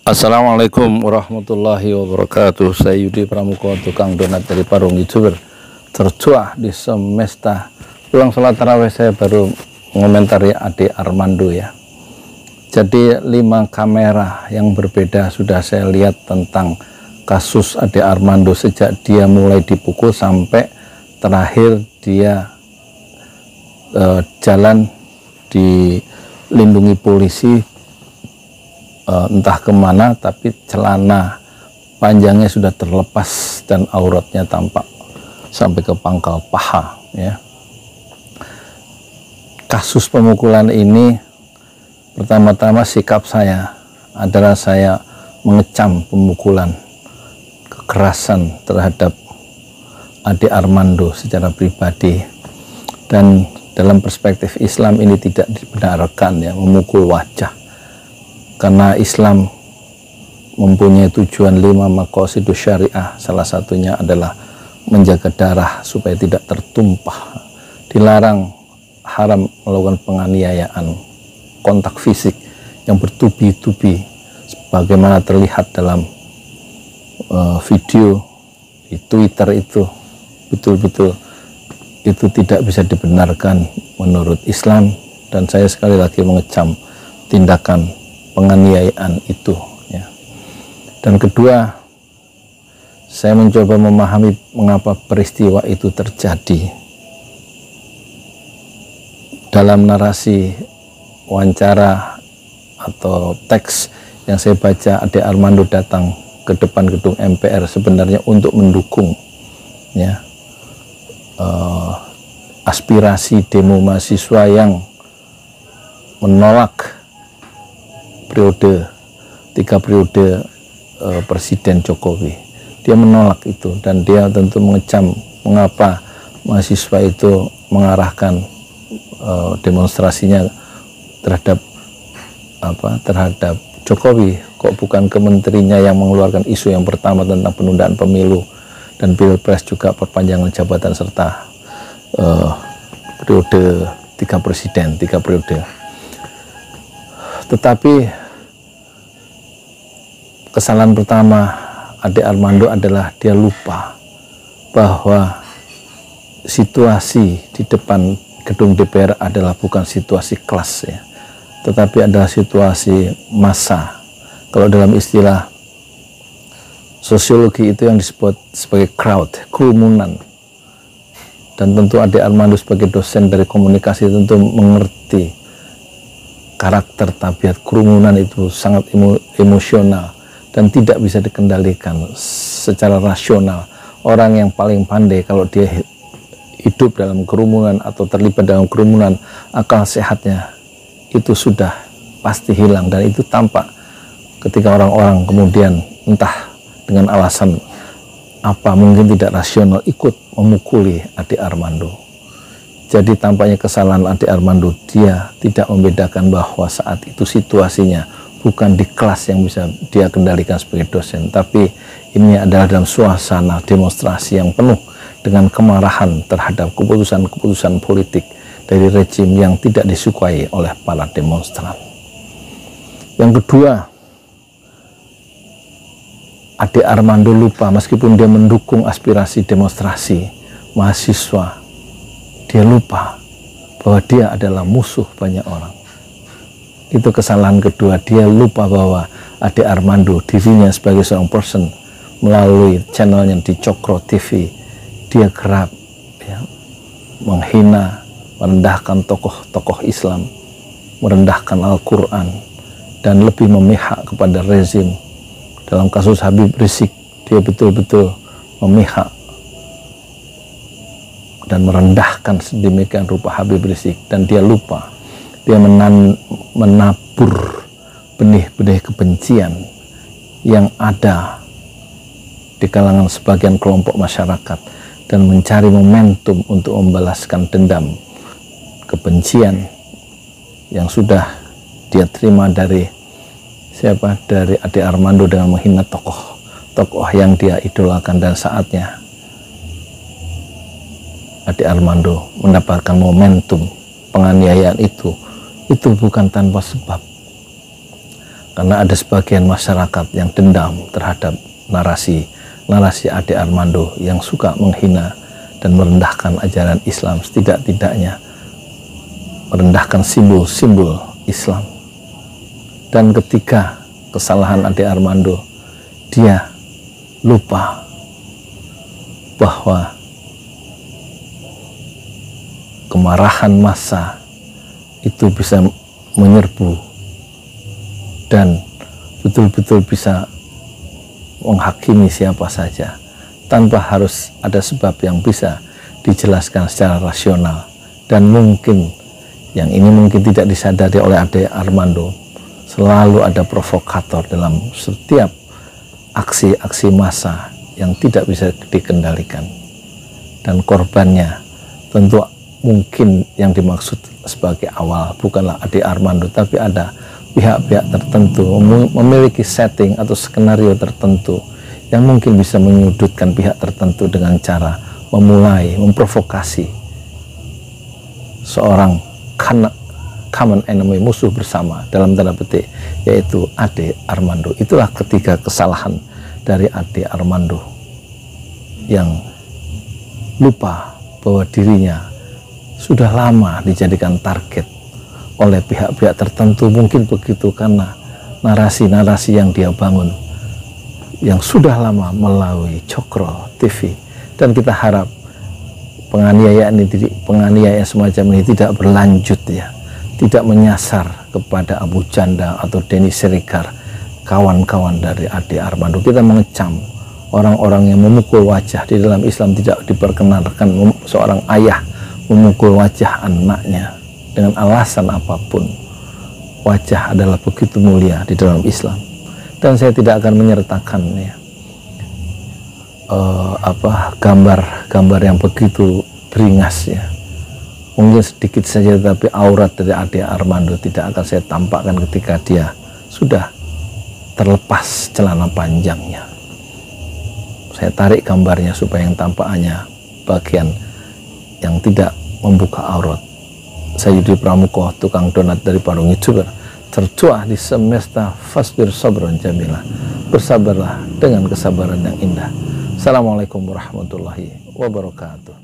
Assalamualaikum warahmatullahi wabarakatuh. Saya Yudi Pramuko, tukang donat dari Parung, YouTuber tercuah di semesta. Pulang sholat tarawih saya baru mengomentari Ade Armando ya. Jadi 5 kamera yang berbeda sudah saya lihat tentang kasus Ade Armando sejak dia mulai dipukul sampai terakhir dia jalan dilindungi polisi, entah kemana, tapi celana panjangnya sudah terlepas dan auratnya tampak sampai ke pangkal paha ya. Kasus pemukulan ini, pertama-tama sikap saya adalah saya mengecam pemukulan, kekerasan terhadap Ade Armando secara pribadi, dan dalam perspektif Islam ini tidak dibenarkan ya, memukul wajah. Karena Islam mempunyai tujuan 5 maqasidus syariah, salah satunya adalah menjaga darah supaya tidak tertumpah. Dilarang, haram melakukan penganiayaan, kontak fisik yang bertubi-tubi sebagaimana terlihat dalam video di Twitter itu. Betul-betul itu tidak bisa dibenarkan menurut Islam, dan saya sekali lagi mengecam tindakan penganiayaan itu ya. Dan kedua, saya mencoba memahami mengapa peristiwa itu terjadi. Dalam narasi wawancara atau teks yang saya baca, Ade Armando datang ke depan gedung MPR sebenarnya untuk mendukung ya, aspirasi demo mahasiswa yang menolak 3 periode Presiden Jokowi. Dia menolak itu, dan dia tentu mengecam mengapa mahasiswa itu mengarahkan demonstrasinya terhadap terhadap Jokowi. Kok bukan kementerinya yang mengeluarkan isu yang pertama tentang penundaan pemilu dan pilpres, juga perpanjangan jabatan serta periode 3 presiden, 3 periode. Tetapi kesalahan pertama Ade Armando adalah dia lupa bahwa situasi di depan gedung DPR adalah bukan situasi kelas ya, tetapi adalah situasi massa. Kalau dalam istilah sosiologi itu yang disebut sebagai crowd, kerumunan. Dan tentu Ade Armando sebagai dosen dari komunikasi tentu mengerti karakter tabiat kerumunan itu sangat emosional dan tidak bisa dikendalikan secara rasional. Orang yang paling pandai kalau dia hidup dalam kerumunan atau terlibat dalam kerumunan, akal sehatnya itu sudah pasti hilang, dan itu tampak ketika orang-orang kemudian entah dengan alasan apa, mungkin tidak rasional, ikut memukuli Ade Armando. Jadi tampaknya kesalahan Ade Armando, dia tidak membedakan bahwa saat itu situasinya bukan di kelas yang bisa dia kendalikan sebagai dosen, tapi ini adalah dalam suasana demonstrasi yang penuh dengan kemarahan terhadap keputusan-keputusan politik dari rejim yang tidak disukai oleh para demonstran. Yang kedua, Ade Armando lupa, meskipun dia mendukung aspirasi demonstrasi mahasiswa, dia lupa bahwa dia adalah musuh banyak orang. Itu kesalahan kedua. Dia lupa bahwa Ade Armando, dirinya sebagai seorang person, melalui channelnya di Cokro TV, dia kerap ya, menghina, merendahkan tokoh-tokoh Islam, merendahkan Al-Quran, dan lebih memihak kepada rezim. Dalam kasus Habib Rizik, dia betul-betul memihak dan merendahkan sedemikian rupa Habib Rizik, dan dia lupa. Dia menabur benih-benih kebencian yang ada di kalangan sebagian kelompok masyarakat dan mencari momentum untuk membalaskan dendam kebencian yang sudah dia terima dari siapa? Dari Ade Armando dengan menghina tokoh yang dia idolakan. Dan saatnya Ade Armando mendapatkan momentum penganiayaan itu bukan tanpa sebab. Karena ada sebagian masyarakat yang dendam terhadap narasi Ade Armando yang suka menghina dan merendahkan ajaran Islam, setidak-tidaknya merendahkan simbol-simbol Islam. Dan ketika kesalahan Ade Armando, dia lupa bahwa kemarahan massa itu bisa menyerbu dan betul-betul bisa menghakimi siapa saja tanpa harus ada sebab yang bisa dijelaskan secara rasional. Dan mungkin yang ini mungkin tidak disadari oleh Ade Armando, selalu ada provokator dalam setiap aksi-aksi massa yang tidak bisa dikendalikan, dan korbannya tentu mungkin yang dimaksud sebagai awal bukanlah Ade Armando, tapi ada pihak-pihak tertentu memiliki setting atau skenario tertentu yang mungkin bisa menyudutkan pihak tertentu dengan cara memulai memprovokasi seorang common enemy, musuh bersama dalam tanda petik, yaitu Ade Armando. Itulah ketiga kesalahan dari Ade Armando yang lupa bahwa dirinya sudah lama dijadikan target oleh pihak-pihak tertentu, mungkin begitu, karena narasi-narasi yang dia bangun yang sudah lama melalui Cokro TV. Dan kita harap penganiayaan semacam ini tidak berlanjut, ya, tidak menyasar kepada Abu Janda atau Denny Siregar, kawan-kawan dari Ade Armando. Kita mengecam orang-orang yang memukul wajah. Di dalam Islam tidak diperkenankan seorang ayah memukul wajah anaknya dengan alasan apapun. Wajah adalah begitu mulia di dalam Islam, dan saya tidak akan menyertakan, ya, gambar-gambar yang begitu beringas, ya. Mungkin sedikit saja, tapi aurat dari Ade Armando tidak akan saya tampakkan ketika dia sudah terlepas celana panjangnya. Saya tarik gambarnya supaya yang tampakannya bagian yang tidak membuka aurat. Saya Yudi Pramuko, tukang donat dari Parung YouTuber, tercuah di semesta fasbir sabron jamilah. Bersabarlah dengan kesabaran yang indah. Assalamualaikum warahmatullahi wabarakatuh.